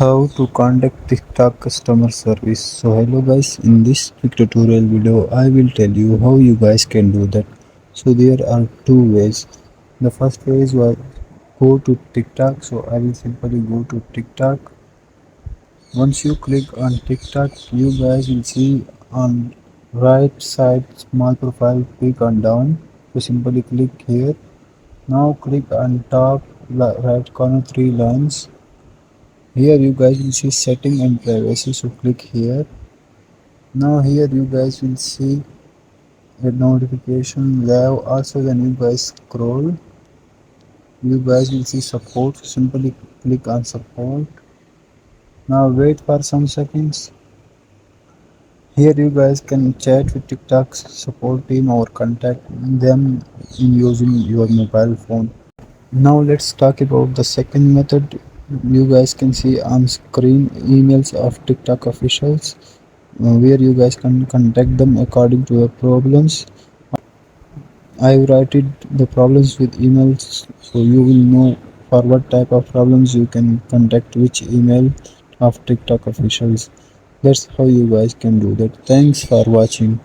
How to contact TikTok customer service. So hello guys, in this quick tutorial video I will tell you how you guys can do that. So there are two ways. The first way is go to TikTok. So I will simply go to TikTok. Once you click on TikTok, you guys will see on right side small profile, click on down. So simply click here. Now click on top right corner three lines. Here you guys will see setting and privacy, so click here. Now here you guys will see a notification live. Also when you guys scroll, you guys will see support, so simply click on support. Now wait for some seconds. Here you guys can chat with TikTok's support team or contact them in using your mobile phone. Now let's talk about the second method. You guys can see on screen emails of TikTok officials, where you guys can contact them according to your problems. I write it the problems with emails, so you will know for what type of problems you can contact which email of TikTok officials. That's how you guys can do that. Thanks for watching.